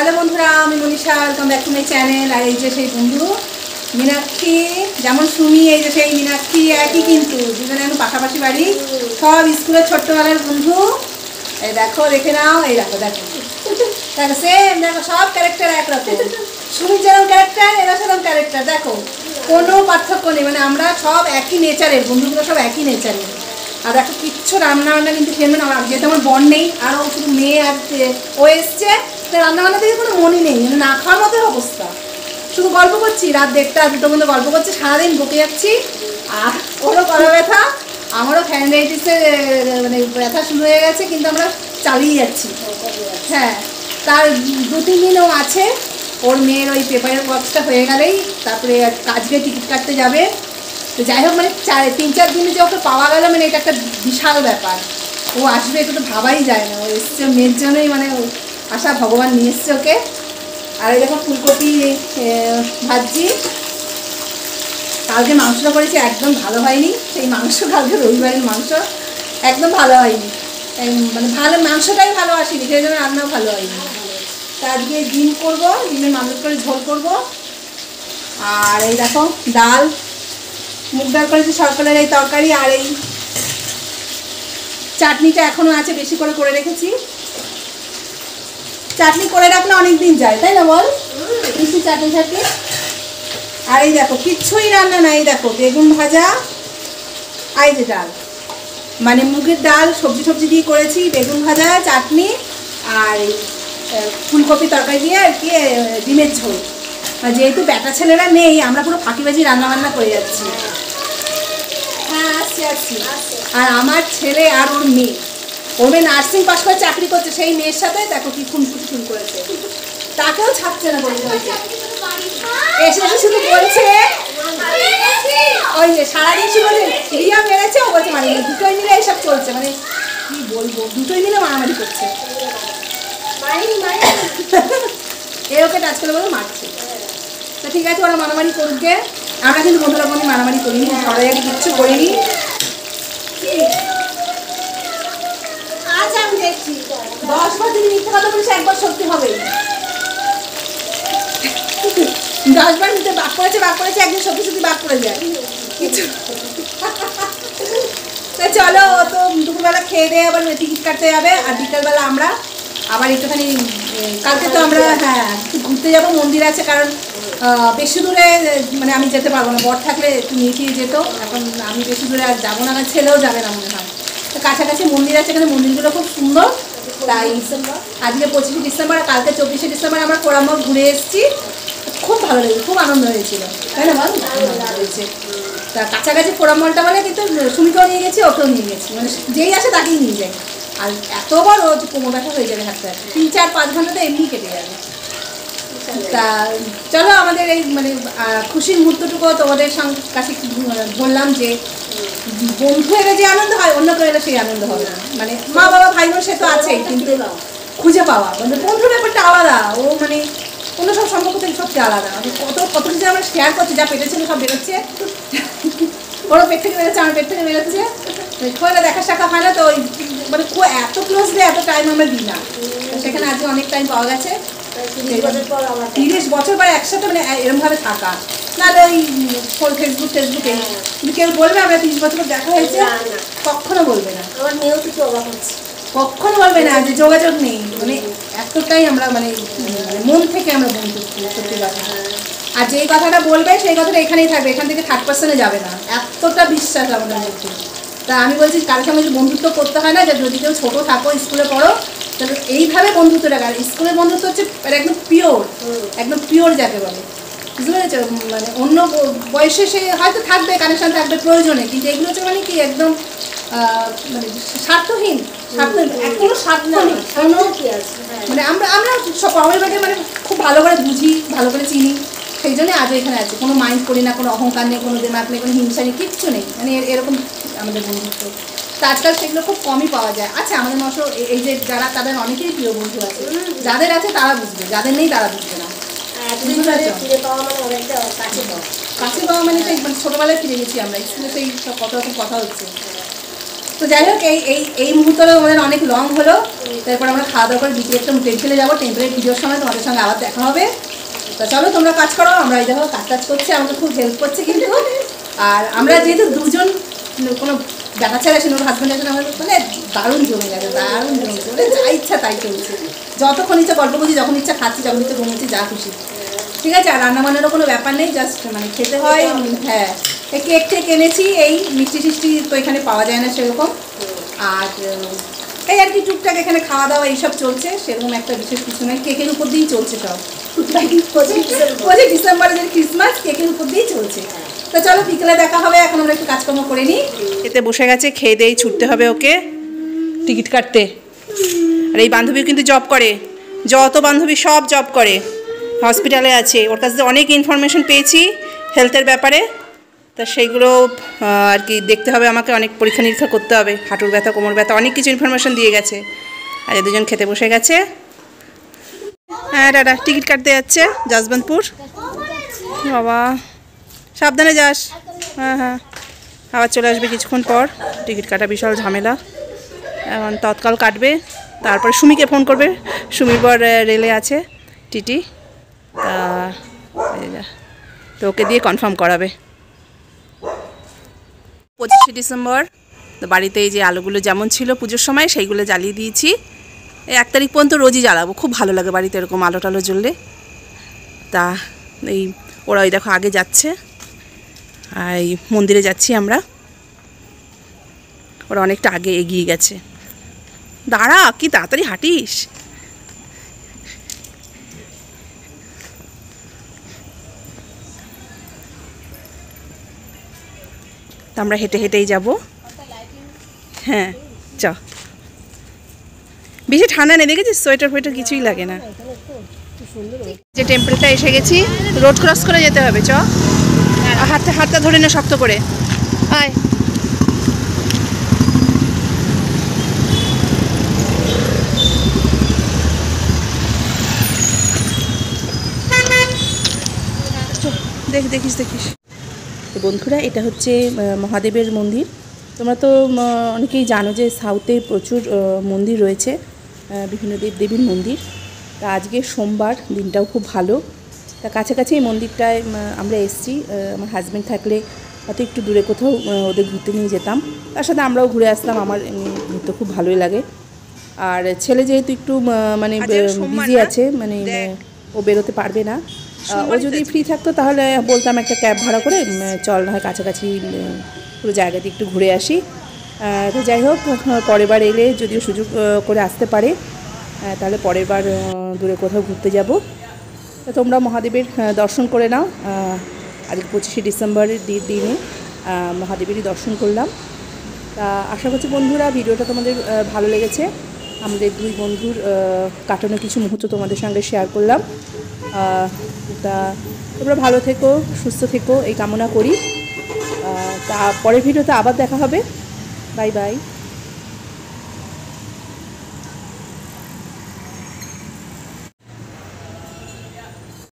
Hello বন্ধুরা, আমি Manisha, welcome back to my channel. আর এই যে সেই বন্ধু মীনাক্ষী, যেমন সুমি, এই যে সেই মীনাক্ষী, একই কিন্তু দুজনে এখন পাশাপাশি বাড়ি, সব স্কুলের ছোট্টবেলার বন্ধু। এই দেখো, দেখে নাও, এই দেখো দেখো দেখো সেম, দেখো সব ক্যারেক্টার একরকম। সুমির যেরকম ক্যারেক্টার, এরা সেরকম ক্যারেক্টার, দেখো কোনো পার্থক্য নেই। মানে আমরা সব একই নেচারের বন্ধুগুলো, সব একই নেচারের। আর দেখো কিচ্ছু রান্না বান্না কিন্তু খেলবে না, যেহেতু আমার বর নেই, আরও শুধু মেয়ে আর ও এসছে, রান্না বান্না থেকে কোনো মনই নেই, মানে না খাওয়ার মতো অবস্থা। শুধু গল্প করছি, রাত 1টা 2টো পর্যন্ত গল্প করছি, সারাদিন বকে যাচ্ছি। আর ওরও গলা ব্যথা, আমারও ফ্যান্ডাইটিসের মানে ব্যথা শুরু হয়ে গেছে, কিন্তু আমরা চালিয়ে যাচ্ছি। হ্যাঁ, তার 2-3 দিন ও আছে, ওর মেয়ের ওই পেপারের ওয়ার্কসটা হয়ে গেলেই তারপরে আজকে টিকিট কাটতে যাবে। তো যাই হোক, মানে 3-4 দিনে যে ওকে পাওয়া গেল, মানে এটা একটা বিশাল ব্যাপার। ও আসবে এটা তো ভাবাই যায় না। ও এসছে মেয়ের জন্যই, মানে আশা ভগবান নিয়ে এসছে ওকে। আর এই দেখো ফুলকপি ভাজি। কালকে মাংসটা করেছি, একদম ভালো হয়নি। সেই মাংস, কালকে রবিবারের মাংস একদম ভালো হয়নি, মানে ভালো মাংসটাই ভালো আসেনি, সেই জন্য রান্নাও ভালো হয়নি। তা আজকে ডিম করবো, ডিমের মাংস করে ঝোল করবো। আর এই দেখো ডাল, মুগ ডাল করেছি, সরকারের এই তরকারি। আর এই চাটনিটা এখনও আছে, বেশি করে করে রেখেছি। চাটনি করে রাখলে অনেক দিন যায়, তাই না বল? মিষ্টি চাটনি থাকে। আর এই দেখো কিচ্ছুই রান্না নাই, দেখো বেগুন ভাজা, আর এই যে ডাল, মানে মুগের ডাল সবজি টবজি দিয়ে করেছি, বেগুন ভাজা, চাটনি, আর এই ফুলকপি তরকারি দিয়ে আর কি ডিমের ঝোল। যেহেতু বেটা ছেলেরা নেই, আমরা পুরো ফাঁকিবাজি রান্নাবান্না করে যাচ্ছি। হ্যাঁ, আসছি। আর আমার ছেলে আর ওর মেয়ে, ওর মেয়ে নার্সিং পাশ করে চাকরি করছে, সেই মেয়ের সাথে দেখো কি খুনসুটি শুরু করেছে, তাকেও ছাড়ছে না। বলতে হয়েছে এসে এসে শুধু বলছে, ওই যে সারাদিন শুধু রিয়া মেরেছে, ও বলছে মানে দুটোই মিলে এইসব চলছে। মানে কি বলবো, দুটোই মিলে মারামারি করছে। এ ওকে টাচ করে বলে মারছে। তা ঠিক আছে, ওরা মারামারি করুকে, আমরা কিন্তু বন্ধুরা কোনো মারামারি করিনি, সবাই আগে কিচ্ছু করিনি। আচ্ছা, আমি দেখছি 10বার যদি মিথ্যে কথা বলিস, একবার সত্যি হবে। 10বার মিথ্যে বাক করেছে, একদিন সত্যি সত্যি বাক করে যায় কিছু। তা চলো, ও তো দুপুরবেলা খেয়ে দিয়ে আবার টিকিট কাটতে যাবে, আর বিকালবেলা আমরা আবার একটুখানি, কালকে তো আমরা একটু ঘুরতে যাবো, মন্দির আছে। কারণ বেশি দূরে মানে আমি যেতে পারবো না, বর থাকলে একটু নিয়ে যেত। এখন আমি বেশি দূরে আর যাবো না, ছেলেও যাবে না মনে হয়। তো কাছাকাছি মন্দির আছে, এখানে মন্দিরগুলো খুব সুন্দর। তাই আজকে 25শে ডিসেম্বর, আর কালকে 24শে ডিসেম্বর আমরা কোরামল ঘুরে এসেছি। খুব ভালো লেগেছে, খুব আনন্দ হয়েছিল, তাই না বল? হয়েছে। তা কাছাকাছি কোরামলটা মানে কিন্তু সুমিকেও নিয়ে গেছি, ওকেও নিয়ে গেছি, মানে যেই আসে তাকেই নিয়ে যায়। আর এত বড় যে কোমর ব্যথা হয়ে যাবে হাঁটতে হাঁটতে, 3-4-5 ঘন্টা তো এমনি কেটে যাবে। তা চলো, আমাদের এই মানে খুশির মুহূর্তটুকু তোমাদের কাছে বললাম, যে বন্ধু এলে যে আনন্দ হয়, অন্য কেউ এলে সেই আনন্দ হবে না। মানে মা বাবা ভাই বোন সে তো আছেই, কিন্তু খুঁজে পাওয়া মানে বন্ধুর ব্যাপারটা আলাদা। ও মানে অন্য সব সম্পর্ক থেকে সবচেয়ে আলাদা। কত কিছু আমরা শেয়ার করছি, যা পেটে ছিল সব বেরোচ্ছে, ওরও পেট থেকে বেরোচ্ছে, আমার পেট থেকে বেরোচ্ছে। খোঁজে দেখা শাখা হয় না, তো ওই মানে এত ক্লোজলি এত টাইম আমরা দিই না। সেখানে আজকে অনেক টাইম পাওয়া গেছে, 30 বছর পর একসাথে, মানে এরকমভাবে থাকা। নাহলে ওই ফেসবুকে কিন্তু কেউ বলবে আমরা 30 বছর দেখা হয়েছে? কখনো বলবে না। আমার মেয়েও কিছু অবাক হচ্ছে, কখনো বলবে না যে যোগাযোগ নেই। মানে এতটাই আমরা মানে মন থেকে আমরা বন্ধু, সত্যি কথা। আর যেই কথাটা বলবে সেই কথাটা এখানেই থাকবে, এখান থেকে থার্ড পার্সনে যাবে না, এতটা বিশ্বাস আমাদের মধ্যে। তা আমি বলছি, কারোর সঙ্গে বন্ধুত্ব করতে হয় না, যে যদি কেউ ছোটো থাকো, স্কুলে পড়ো, তাহলে এইভাবে বন্ধুত্ব রাখা। স্কুলের বন্ধুত্ব হচ্ছে একদম পিওর যাকে বলে, বুঝতে পেরেছো? মানে অন্য বয়সে সে হয়তো থাকবে, কানেকশন থাকবে প্রয়োজনে, কিন্তু এগুলো হচ্ছে মানে কি একদম মানে স্বার্থহীন, কোনো স্বার্থ নেই। মানে আমরা সব আমাদেরকে মানে খুব ভালো করে বুঝি, ভালো করে চিনি, সেই জন্যই আজও এখানে আছে। কোনো মাইন্ড করি না, কোনো অহংকার নেই, কোনো দেমাক নেই, কোনো হিংসা নেই, কিচ্ছু নেই। মানে এরকম আমাদের বন্ধুত্ব। তা আজকাল সেগুলো খুব কমই পাওয়া যায়। আচ্ছা, আমাদের মতো এই যে যারা, তাদের অনেকেই প্রিয় বন্ধু আছে, যাদের আছে তারা বুঝবে, যাদের নেই তারা বুঝবে না। কাছে পাওয়া মানে সেই ছোটবেলায় ফিরে গেছি আমরা, স্কুলে সেই সব কত রকম কথা হচ্ছে। তো যাই হোক এই মুহূর্তে আমাদের অনেক লং হলো। তারপর আমরা খাওয়া দাওয়া করে বিকেলে একটা টেম্পলে যাবো। টেম্পলের ভিডিওর সময় তোমাদের সঙ্গে আবার দেখা হবে। তো চলো তোমরা কাজ করো, আমরা এই দেখো কাজ করছি, আমাকে খুব হেল্প করছে কিন্তু। আর আমরা যেহেতু দুজন কোনো দেখা ছাড়া আসেন, ওর হাজব্যান্ড আসেন, আমাদের মানে দারুণ জমে গেছে, দারুণ জমে গেছে, মানে যা ইচ্ছা তাই চলছে। যতক্ষণ ইচ্ছা গল্প করছি, যখন ইচ্ছা খাচ্ছি, যখন ইচ্ছা ঘুমোচ্ছি, যা খুশি, ঠিক আছে। আর রান্নাবান্নারও কোনো ব্যাপার নেই, জাস্ট মানে খেতে হয়। হ্যাঁ, কেক টেক এনেছি, এই মিষ্টি টিষ্টি তো এখানে পাওয়া যায় না সেরকম। আর এই আর কি টুকটাক এখানে খাওয়া দাওয়া এইসব চলছে, সেরকম একটা বিশেষ কিছু নেই। কেকের উপর দিয়েই চলছে সব, 25 ডিসেম্বরে যে ক্রিসমাস, কেকের উপর দিয়েই চলছে। তো চলো বিকেলে দেখা হবে, এখন আমরা একটু কাজকর্ম করে নিই। এতে বসে গেছে, খেয়ে দিয়েই ছুটতে হবে ওকে টিকিট কাটতে। আর এই বান্ধবীও কিন্তু জব করে, যত বান্ধবী সব জব করে, হসপিটালে আছে। ওর কাছে অনেক ইনফরমেশন পেয়েছি হেলথের ব্যাপারে, তা সেইগুলো আর কি দেখতে হবে আমাকে, অনেক পরীক্ষা নিরীক্ষা করতে হবে, হাঁটুর ব্যথা, কোমর ব্যথা, অনেক কিছু ইনফরমেশন দিয়ে গেছে। আর এই দুজন খেতে বসে গেছে। হ্যাঁ দাদা টিকিট কাটতে যাচ্ছে যশবন্তপুর। বাবা সাবধানে যাস। হ্যাঁ হ্যাঁ, আবার চলে আসবে কিছুক্ষণ পর। টিকিট কাটা বিশাল ঝামেলা, এখন তৎকাল কাটবে, তারপরে সুমিকে ফোন করবে। সুমির পর রেলে আছে টিটি, তো ওকে দিয়ে কনফার্ম করাবে। 25 ডিসেম্বর তো বাড়িতে এই যে আলোগুলো যেমন ছিল পুজোর সময়, সেইগুলো জ্বালিয়ে দিয়েছি। এই 1 তারিখ পর্যন্ত রোজই জ্বালাবো, খুব ভালো লাগে বাড়িতে এরকম আলো টালো জ্বললে। তা এই ওরা ওই দেখো আগে যাচ্ছে, আর এই মন্দিরে যাচ্ছি আমরা, ওরা অনেকটা আগে এগিয়ে গেছে। দাঁড়া, কি তাড়াতাড়ি হাঁটিস। আমরা হেঁটে হেঁটেই যাব। হ্যাঁ চ, বেশি ঠান্ডা নেই, দেখেছিস সোয়েটার ফোয়েটার কিছুই লাগে না। যে টেম্পলটা এসে গেছি, রোড ক্রস করে যেতে হবে। চ, হাতটা ধরে না শক্ত করে, আয়। দেখিস তো বন্ধুরা, এটা হচ্ছে মহাদেবের মন্দির। তোমরা তো অনেকেই জানো যে সাউথে প্রচুর মন্দির রয়েছে, বিভিন্ন দেবদেবীর মন্দির। তা আজকে সোমবার, দিনটাও খুব ভালো। তা কাছাকাছি এই মন্দিরটায় আমরা এসেছি। আমার হাজব্যান্ড থাকলে হয়তো একটু দূরে কোথাও ওদের ঘুরতে নিয়ে যেতাম, তার সাথে আমরাও ঘুরে আসতাম। আমার ঘুরতে খুব ভালোই লাগে। আর ছেলে যেহেতু একটু মানে বিজি আছে, মানে ও বেরোতে পারবে না। ও যদি ফ্রি থাকতো তাহলে বলতাম একটা ক্যাব ভাড়া করে চল না হয় কাছাকাছি পুরো জায়গাতে একটু ঘুরে আসি। তো যাই হোক, পরের বার এলে যদিও সুযোগ করে আসতে পারে, তাহলে পরের বার দূরে কোথাও ঘুরতে যাব। তো তোমরা মহাদেবের দর্শন করে নাও। আজকে 25 ডিসেম্বরের দিনে মহাদেবেরই দর্শন করলাম। তা আশা করছি বন্ধুরা ভিডিওটা তোমাদের ভালো লেগেছে। আমাদের দুই বন্ধুর কাটানো কিছু মুহূর্ত তোমাদের সঙ্গে শেয়ার করলাম। তা তোমরা ভালো থেকো, সুস্থ থেকো এই কামনা করি। তা পরের ভিডিওতে আবার দেখা হবে। Bye bye.